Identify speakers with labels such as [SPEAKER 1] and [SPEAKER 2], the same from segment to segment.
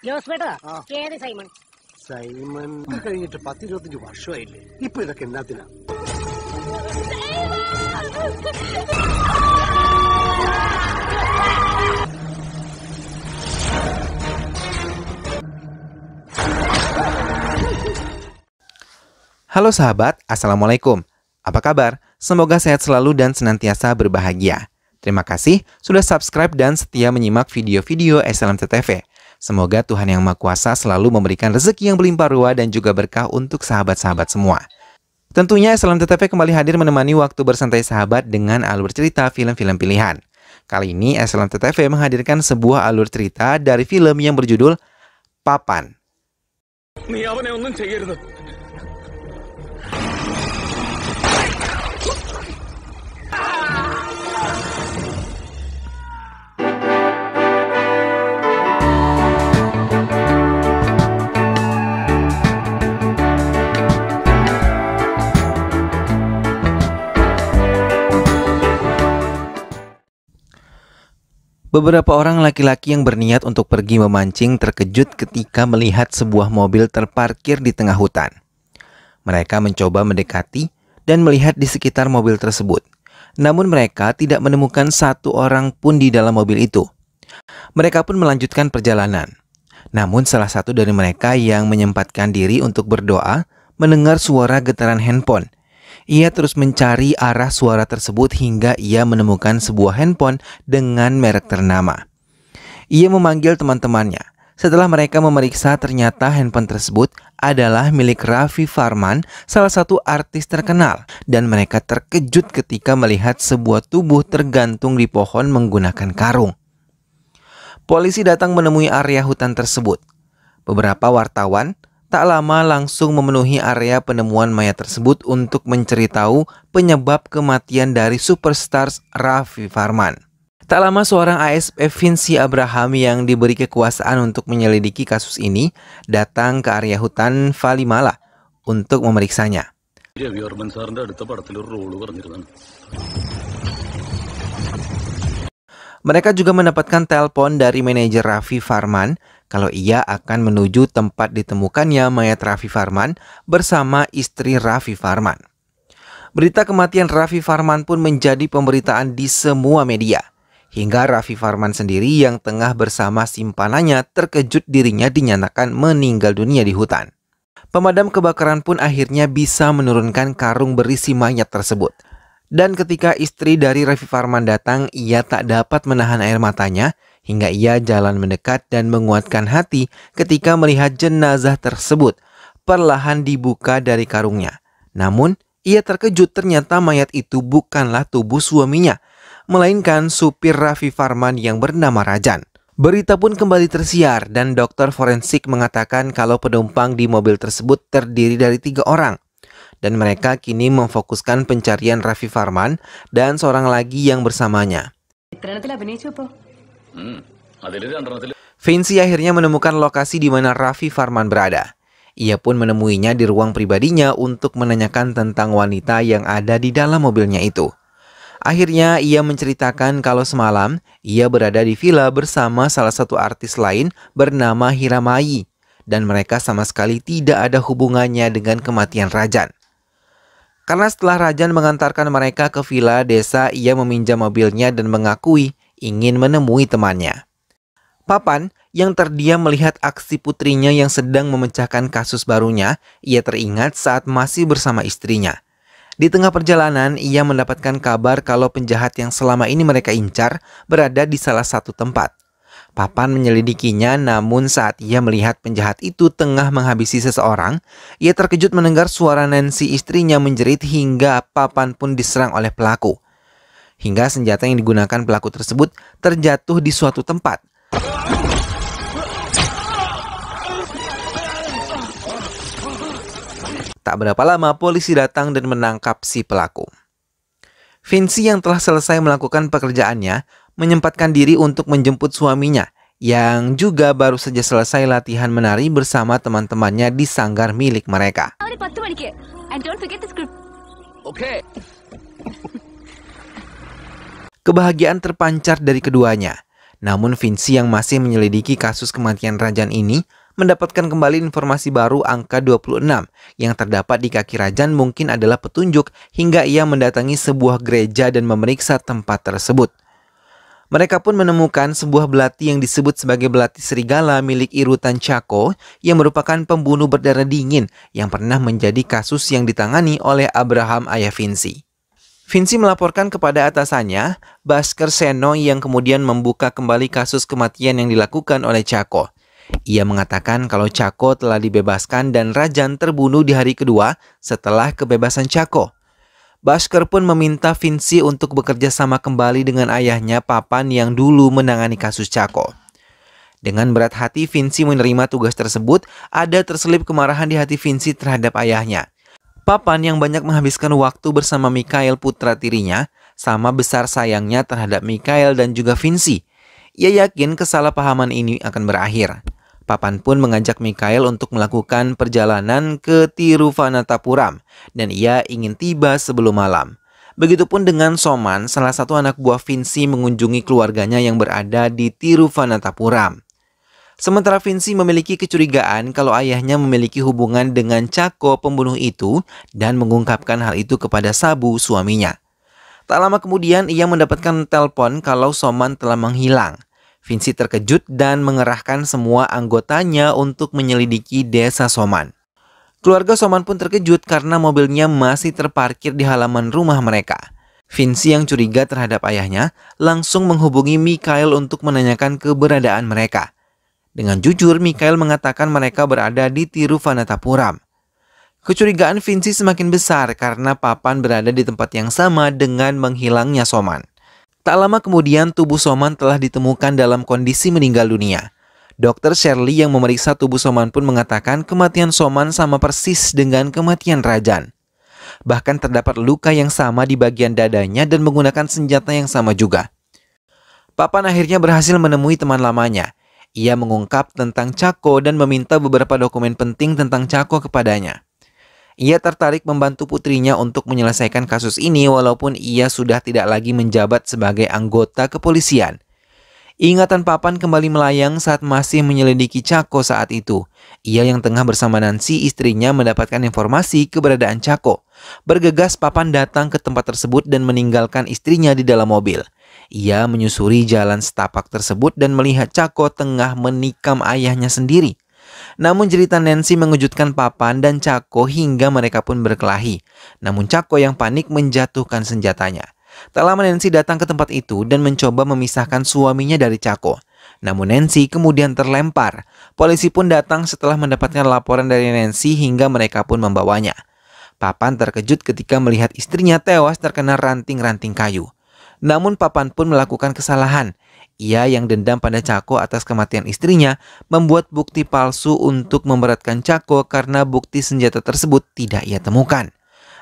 [SPEAKER 1] ജോസ് ബേട്ടാ, ഏത് Simon?
[SPEAKER 2] Simon കഴിഞ്ഞിട്ട് 10-25 വർഷമായില്ലേ? ഇപ്പൊ ഇതൊക്കെ എന്നാത്തിനാ?
[SPEAKER 3] Halo sahabat, Assalamualaikum. Apa kabar? Semoga sehat selalu dan senantiasa berbahagia. Terima kasih sudah subscribe dan setia menyimak video-video SLMT TV. Semoga Tuhan Yang Maha Kuasa selalu memberikan rezeki yang berlimpah ruah dan juga berkah untuk sahabat-sahabat semua. Tentunya SLMT TV kembali hadir menemani waktu bersantai sahabat dengan alur cerita film-film pilihan. Kali ini SLMT TV menghadirkan sebuah alur cerita dari film yang berjudul Papan. Beberapa orang laki-laki yang berniat untuk pergi memancing terkejut ketika melihat sebuah mobil terparkir di tengah hutan. Mereka mencoba mendekati dan melihat di sekitar mobil tersebut. Namun mereka tidak menemukan satu orang pun di dalam mobil itu. Mereka pun melanjutkan perjalanan. Namun salah satu dari mereka yang menyempatkan diri untuk berdoa mendengar suara getaran handphone. Ia terus mencari arah suara tersebut hingga ia menemukan sebuah handphone dengan merek ternama. Ia memanggil teman-temannya. Setelah mereka memeriksa, ternyata handphone tersebut adalah milik Raffi Farman, salah satu artis terkenal. Dan mereka terkejut ketika melihat sebuah tubuh tergantung di pohon menggunakan karung. Polisi datang menemui area hutan tersebut. Beberapa wartawan tak lama langsung memenuhi area penemuan mayat tersebut untuk mencari tahu penyebab kematian dari superstar Raffi Farman. Tak lama seorang ASP Vinci Abraham yang diberi kekuasaan untuk menyelidiki kasus ini datang ke area hutan Valimala untuk memeriksanya. Mereka juga mendapatkan telepon dari manajer Raffi Farman kalau ia akan menuju tempat ditemukannya mayat Raffi Farman bersama istri Raffi Farman. Berita kematian Raffi Farman pun menjadi pemberitaan di semua media. Hingga Raffi Farman sendiri yang tengah bersama simpanannya terkejut dirinya dinyatakan meninggal dunia di hutan. Pemadam kebakaran pun akhirnya bisa menurunkan karung berisi mayat tersebut. Dan ketika istri dari Raffi Farman datang, ia tak dapat menahan air matanya hingga ia jalan mendekat dan menguatkan hati ketika melihat jenazah tersebut perlahan dibuka dari karungnya. Namun, ia terkejut ternyata mayat itu bukanlah tubuh suaminya, melainkan supir Raffi Farman yang bernama Rajan. Berita pun kembali tersiar dan dokter forensik mengatakan kalau penumpang di mobil tersebut terdiri dari 3 orang. Dan mereka kini memfokuskan pencarian Raffi Farman dan seorang lagi yang bersamanya. Vinci akhirnya menemukan lokasi di mana Raffi Farman berada. Ia pun menemuinya di ruang pribadinya untuk menanyakan tentang wanita yang ada di dalam mobilnya itu. Akhirnya ia menceritakan kalau semalam ia berada di villa bersama salah satu artis lain bernama Hiramai. Dan mereka sama sekali tidak ada hubungannya dengan kematian Rajan. Karena setelah Rajan mengantarkan mereka ke villa desa, ia meminjam mobilnya dan mengakui ingin menemui temannya. Papan yang terdiam melihat aksi putrinya yang sedang memecahkan kasus barunya, ia teringat saat masih bersama istrinya. Di tengah perjalanan, ia mendapatkan kabar kalau penjahat yang selama ini mereka incar berada di salah satu tempat. Papan menyelidikinya, namun saat ia melihat penjahat itu tengah menghabisi seseorang, ia terkejut mendengar suara Nancy istrinya menjerit hingga Papan pun diserang oleh pelaku. Hingga senjata yang digunakan pelaku tersebut terjatuh di suatu tempat. Tak berapa lama polisi datang dan menangkap si pelaku. Vinci yang telah selesai melakukan pekerjaannya menyempatkan diri untuk menjemput suaminya yang juga baru saja selesai latihan menari bersama teman-temannya di sanggar milik mereka. Kebahagiaan terpancar dari keduanya. Namun Vinci yang masih menyelidiki kasus kematian Rajan ini mendapatkan kembali informasi baru angka 26 yang terdapat di kaki Rajan mungkin adalah petunjuk hingga ia mendatangi sebuah gereja dan memeriksa tempat tersebut. Mereka pun menemukan sebuah belati yang disebut sebagai belati serigala milik Irutan Chako yang merupakan pembunuh berdarah dingin yang pernah menjadi kasus yang ditangani oleh Abraham ayah Vinci. Vinci melaporkan kepada atasannya, Bhaskar Seno, yang kemudian membuka kembali kasus kematian yang dilakukan oleh Chako. Ia mengatakan kalau Chako telah dibebaskan dan Rajan terbunuh di hari kedua setelah kebebasan Chako. Bhaskar pun meminta Vinci untuk bekerja sama kembali dengan ayahnya Papan yang dulu menangani kasus Chako. Dengan berat hati Vinci menerima tugas tersebut, ada terselip kemarahan di hati Vinci terhadap ayahnya. Papan yang banyak menghabiskan waktu bersama Mikhail putra tirinya, sama besar sayangnya terhadap Mikhail dan juga Vinci. Ia yakin kesalahpahaman ini akan berakhir. Papan pun mengajak Mikhail untuk melakukan perjalanan ke Tiruvananthapuram dan ia ingin tiba sebelum malam. Begitupun dengan Soman, salah satu anak buah Vinci mengunjungi keluarganya yang berada di Tiruvananthapuram. Sementara Vinci memiliki kecurigaan kalau ayahnya memiliki hubungan dengan Chako pembunuh itu dan mengungkapkan hal itu kepada Sabu, suaminya. Tak lama kemudian ia mendapatkan telepon kalau Soman telah menghilang. Vinci terkejut dan mengerahkan semua anggotanya untuk menyelidiki desa Soman. Keluarga Soman pun terkejut karena mobilnya masih terparkir di halaman rumah mereka. Vinci yang curiga terhadap ayahnya langsung menghubungi Mikhail untuk menanyakan keberadaan mereka. Dengan jujur, Mikhail mengatakan mereka berada di Tiruvananthapuram. Kecurigaan Vinci semakin besar karena Papan berada di tempat yang sama dengan menghilangnya Soman. Tak lama kemudian tubuh Soman telah ditemukan dalam kondisi meninggal dunia. Dokter Shirley yang memeriksa tubuh Soman pun mengatakan kematian Soman sama persis dengan kematian Rajan. Bahkan terdapat luka yang sama di bagian dadanya dan menggunakan senjata yang sama juga. Papan akhirnya berhasil menemui teman lamanya. Ia mengungkap tentang Chako dan meminta beberapa dokumen penting tentang Chako kepadanya. Ia tertarik membantu putrinya untuk menyelesaikan kasus ini walaupun ia sudah tidak lagi menjabat sebagai anggota kepolisian. Ingatan Papan kembali melayang saat masih menyelidiki Chako saat itu. Ia yang tengah bersama Nancy, istrinya, mendapatkan informasi keberadaan Chako. Bergegas Papan datang ke tempat tersebut dan meninggalkan istrinya di dalam mobil. Ia menyusuri jalan setapak tersebut dan melihat Chako tengah menikam ayahnya sendiri. Namun jeritan Nancy mengejutkan Papan dan Chako hingga mereka pun berkelahi. Namun Chako yang panik menjatuhkan senjatanya. Tak lama Nancy datang ke tempat itu dan mencoba memisahkan suaminya dari Chako. Namun Nancy kemudian terlempar. Polisi pun datang setelah mendapatkan laporan dari Nancy hingga mereka pun membawanya. Papan terkejut ketika melihat istrinya tewas terkena ranting-ranting kayu. Namun Papan pun melakukan kesalahan. Ia yang dendam pada Chako atas kematian istrinya membuat bukti palsu untuk memberatkan Chako karena bukti senjata tersebut tidak ia temukan.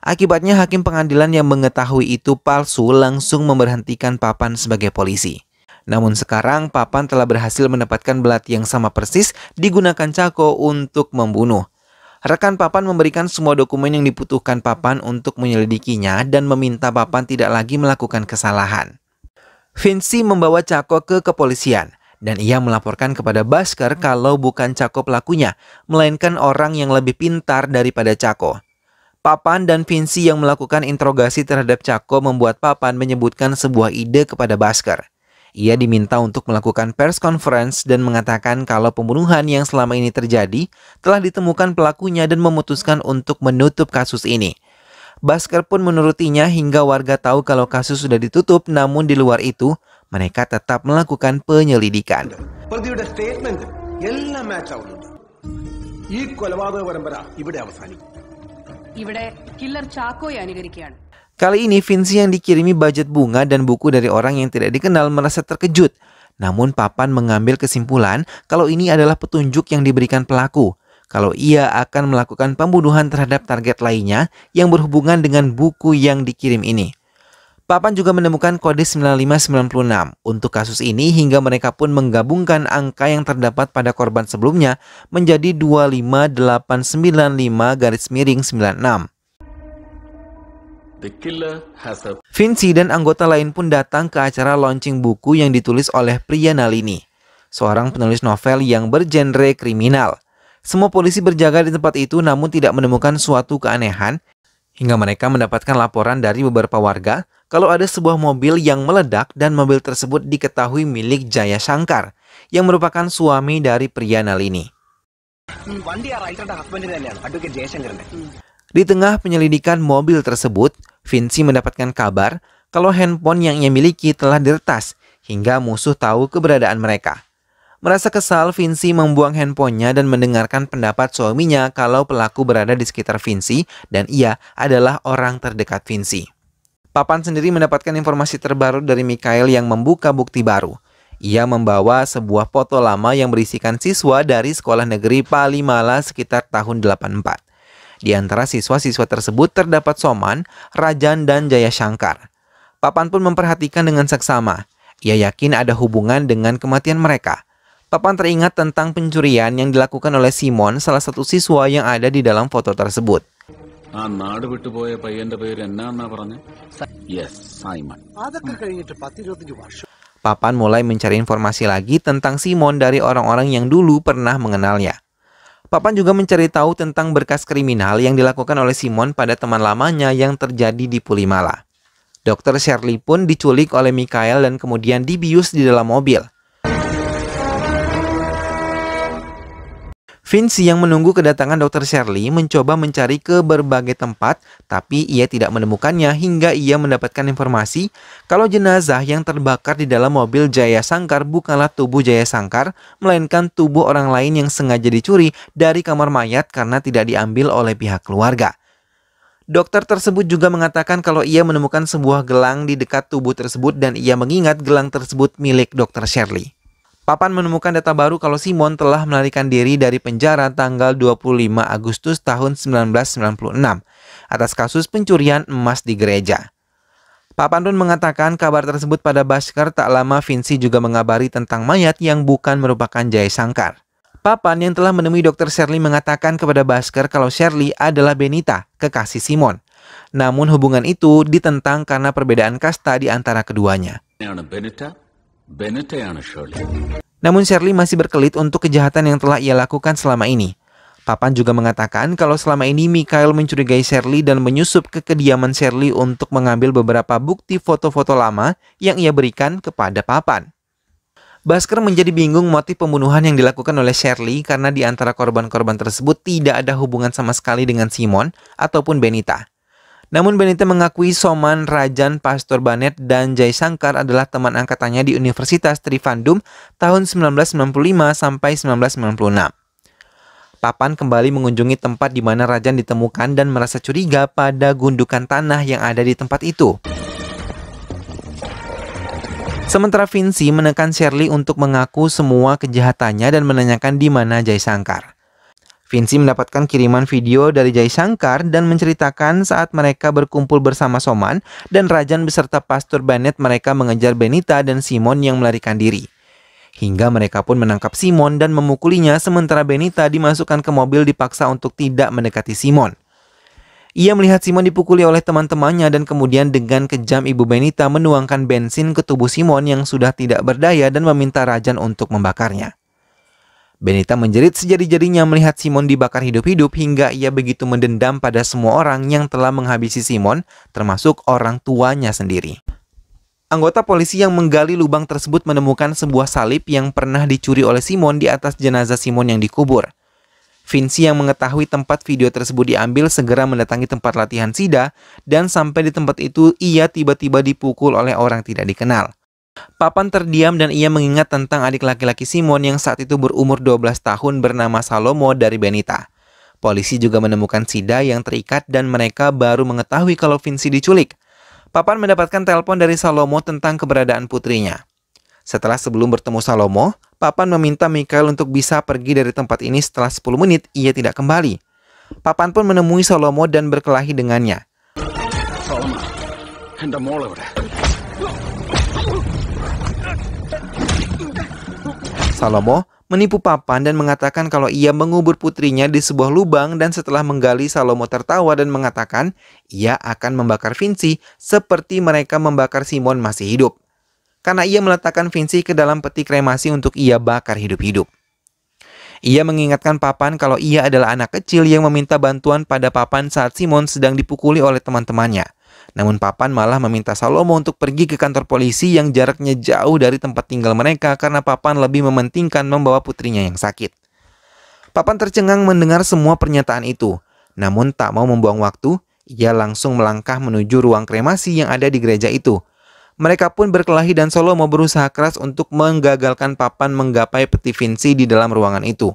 [SPEAKER 3] Akibatnya hakim pengadilan yang mengetahui itu palsu langsung memberhentikan Papan sebagai polisi. Namun sekarang Papan telah berhasil mendapatkan belati yang sama persis digunakan Chako untuk membunuh. Rekan Papan memberikan semua dokumen yang dibutuhkan Papan untuk menyelidikinya dan meminta Papan tidak lagi melakukan kesalahan. Vinci membawa Chako ke kepolisian dan ia melaporkan kepada Bhaskar kalau bukan Chako pelakunya, melainkan orang yang lebih pintar daripada Chako. Papan dan Vinci yang melakukan interogasi terhadap Chako membuat Papan menyebutkan sebuah ide kepada Bhaskar. Ia diminta untuk melakukan press conference dan mengatakan kalau pembunuhan yang selama ini terjadi telah ditemukan pelakunya dan memutuskan untuk menutup kasus ini. Bhaskar pun menurutinya hingga warga tahu kalau kasus sudah ditutup, namun di luar itu mereka tetap melakukan penyelidikan.
[SPEAKER 2] പ്രതിയുടെ സ്റ്റേറ്റ്മെന്റ് എല്ലാം മാച്ച് ആവുന്നുണ്ട്. ഈ കൊലപാതക പരമ്പര ഇവിടെ അവസാനിക്കും.
[SPEAKER 1] ഇവിടെ കില്ലർ ചാക്കോയെ അനുകരിക്കുകയാണ്.
[SPEAKER 3] Kali ini Vinci yang dikirimi budget bunga dan buku dari orang yang tidak dikenal merasa terkejut. Namun Papan mengambil kesimpulan kalau ini adalah petunjuk yang diberikan pelaku. Kalau ia akan melakukan pembunuhan terhadap target lainnya yang berhubungan dengan buku yang dikirim ini. Papan juga menemukan kode 9596 untuk kasus ini hingga mereka pun menggabungkan angka yang terdapat pada korban sebelumnya menjadi 25895-96. Vinci dan anggota lain pun datang ke acara launching buku yang ditulis oleh Priya Nalini, seorang penulis novel yang bergenre kriminal. Semua polisi berjaga di tempat itu namun tidak menemukan suatu keanehan hingga mereka mendapatkan laporan dari beberapa warga kalau ada sebuah mobil yang meledak dan mobil tersebut diketahui milik Jaya Shankar yang merupakan suami dari Priya Nalini. Di tengah penyelidikan mobil tersebut, Vinci mendapatkan kabar kalau handphone yang ia miliki telah diretas hingga musuh tahu keberadaan mereka. Merasa kesal, Vinci membuang handphonenya dan mendengarkan pendapat suaminya kalau pelaku berada di sekitar Vinci dan ia adalah orang terdekat Vinci. Papan sendiri mendapatkan informasi terbaru dari Mikhail yang membuka bukti baru. Ia membawa sebuah foto lama yang berisikan siswa dari sekolah negeri Palimala sekitar tahun 84. Di antara siswa-siswa tersebut terdapat Soman, Rajan, dan Jaya Shankar. Papan pun memperhatikan dengan seksama. Ia yakin ada hubungan dengan kematian mereka. Papan teringat tentang pencurian yang dilakukan oleh Simon, salah satu siswa yang ada di dalam foto tersebut. Papan mulai mencari informasi lagi tentang Simon dari orang-orang yang dulu pernah mengenalnya. Papan juga mencari tahu tentang berkas kriminal yang dilakukan oleh Simon pada teman lamanya yang terjadi di Pulimala. Dr. Shirley pun diculik oleh Mikhail dan kemudian dibius di dalam mobil. Vinci yang menunggu kedatangan Dr. Shirley mencoba mencari ke berbagai tempat, tapi ia tidak menemukannya hingga ia mendapatkan informasi kalau jenazah yang terbakar di dalam mobil Jaya Shankar bukanlah tubuh Jaya Shankar, melainkan tubuh orang lain yang sengaja dicuri dari kamar mayat karena tidak diambil oleh pihak keluarga. Dokter tersebut juga mengatakan kalau ia menemukan sebuah gelang di dekat tubuh tersebut dan ia mengingat gelang tersebut milik Dr. Shirley. Papan menemukan data baru kalau Simon telah melarikan diri dari penjara tanggal 25 Agustus tahun 1996 atas kasus pencurian emas di gereja. Papan pun mengatakan kabar tersebut pada Bhaskar. Tak lama Vinci juga mengabari tentang mayat yang bukan merupakan Jaya Shankar. Papan yang telah menemui Dr. Shirley mengatakan kepada Bhaskar kalau Shirley adalah Benita, kekasih Simon. Namun hubungan itu ditentang karena perbedaan kasta di antara keduanya. Namun Shirley masih berkelit untuk kejahatan yang telah ia lakukan selama ini. Papan juga mengatakan kalau selama ini Mikhail mencurigai Shirley dan menyusup ke kediaman Shirley untuk mengambil beberapa bukti foto-foto lama yang ia berikan kepada Papan. Bhaskar menjadi bingung motif pembunuhan yang dilakukan oleh Shirley karena di antara korban-korban tersebut tidak ada hubungan sama sekali dengan Simon ataupun Benita. Namun Benita mengakui Soman, Rajan, Pastor Banet, dan Jay Shankar adalah teman angkatannya di Universitas Trivandrum tahun 1995 sampai 1996. Papan kembali mengunjungi tempat di mana Rajan ditemukan dan merasa curiga pada gundukan tanah yang ada di tempat itu. Sementara Vinci menekan Shirley untuk mengaku semua kejahatannya dan menanyakan di mana Jay Shankar. Vinci mendapatkan kiriman video dari Jay Shankar dan menceritakan saat mereka berkumpul bersama Soman dan Rajan beserta Pastor Banet mereka mengejar Benita dan Simon yang melarikan diri. Hingga mereka pun menangkap Simon dan memukulinya sementara Benita dimasukkan ke mobil dipaksa untuk tidak mendekati Simon. Ia melihat Simon dipukuli oleh teman-temannya dan kemudian dengan kejam ibu Benita menuangkan bensin ke tubuh Simon yang sudah tidak berdaya dan meminta Rajan untuk membakarnya. Benita menjerit sejadi-jadinya melihat Simon dibakar hidup-hidup hingga ia begitu mendendam pada semua orang yang telah menghabisi Simon, termasuk orang tuanya sendiri. Anggota polisi yang menggali lubang tersebut menemukan sebuah salib yang pernah dicuri oleh Simon di atas jenazah Simon yang dikubur. Vinci yang mengetahui tempat video tersebut diambil segera mendatangi tempat latihan SIDA dan sampai di tempat itu ia tiba-tiba dipukul oleh orang tidak dikenal. Papan terdiam dan ia mengingat tentang adik laki-laki Simon yang saat itu berumur 12 tahun bernama Salomo dari Benita. Polisi juga menemukan SIDA yang terikat dan mereka baru mengetahui kalau Vinci diculik. Papan mendapatkan telepon dari Salomo tentang keberadaan putrinya. Setelah sebelum bertemu Salomo, Papan meminta Mikhail untuk bisa pergi dari tempat ini. Setelah 10 menit, ia tidak kembali. Papan pun menemui Salomo dan berkelahi dengannya. Salomo menipu Papan dan mengatakan kalau ia mengubur putrinya di sebuah lubang, dan setelah menggali, Salomo tertawa dan mengatakan ia akan membakar Vinci seperti mereka membakar Simon masih hidup. Karena ia meletakkan Vinci ke dalam peti kremasi untuk ia bakar hidup-hidup. Ia mengingatkan Papan kalau ia adalah anak kecil yang meminta bantuan pada Papan saat Simon sedang dipukuli oleh teman-temannya. Namun Papan malah meminta Salomo untuk pergi ke kantor polisi yang jaraknya jauh dari tempat tinggal mereka karena Papan lebih mementingkan membawa putrinya yang sakit. Papan tercengang mendengar semua pernyataan itu. Namun tak mau membuang waktu, ia langsung melangkah menuju ruang kremasi yang ada di gereja itu. Mereka pun berkelahi dan Salomo berusaha keras untuk menggagalkan Papan menggapai peti Vinci di dalam ruangan itu.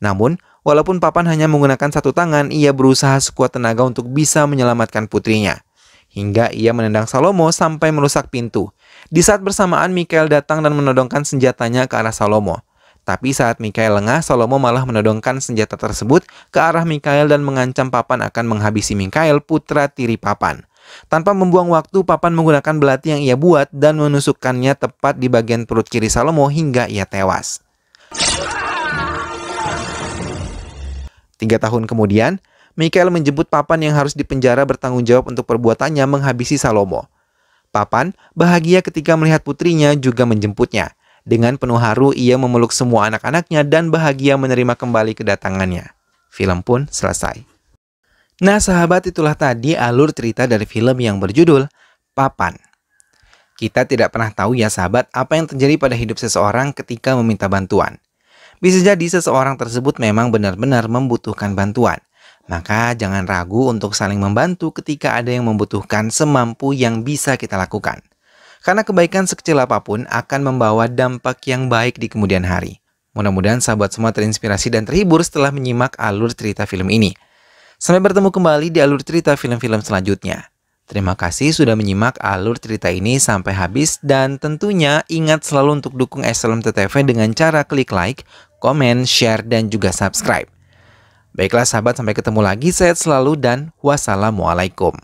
[SPEAKER 3] Namun, walaupun Papan hanya menggunakan satu tangan, ia berusaha sekuat tenaga untuk bisa menyelamatkan putrinya. Hingga ia menendang Salomo sampai merusak pintu. Di saat bersamaan, Mikhael datang dan menodongkan senjatanya ke arah Salomo. Tapi saat Mikhael lengah, Salomo malah menodongkan senjata tersebut ke arah Mikhael dan mengancam Papan akan menghabisi Mikhael, putra tiri Papan. Tanpa membuang waktu, Papan menggunakan belati yang ia buat dan menusukkannya tepat di bagian perut kiri Salomo hingga ia tewas. 3 tahun kemudian, Mikhael menjemput Papan yang harus dipenjara bertanggung jawab untuk perbuatannya menghabisi Salomo. Papan bahagia ketika melihat putrinya juga menjemputnya. Dengan penuh haru, ia memeluk semua anak-anaknya dan bahagia menerima kembali kedatangannya. Film pun selesai. Nah sahabat, itulah tadi alur cerita dari film yang berjudul Papan. Kita tidak pernah tahu ya sahabat, apa yang terjadi pada hidup seseorang ketika meminta bantuan. Bisa jadi seseorang tersebut memang benar-benar membutuhkan bantuan. Maka jangan ragu untuk saling membantu ketika ada yang membutuhkan semampu yang bisa kita lakukan. Karena kebaikan sekecil apapun akan membawa dampak yang baik di kemudian hari. Mudah-mudahan sahabat semua terinspirasi dan terhibur setelah menyimak alur cerita film ini. Sampai bertemu kembali di alur cerita film-film selanjutnya. Terima kasih sudah menyimak alur cerita ini sampai habis, dan tentunya ingat selalu untuk dukung Epsilon TV dengan cara klik like, komen, share, dan juga subscribe. Baiklah sahabat, sampai ketemu lagi, sehat selalu dan wassalamualaikum.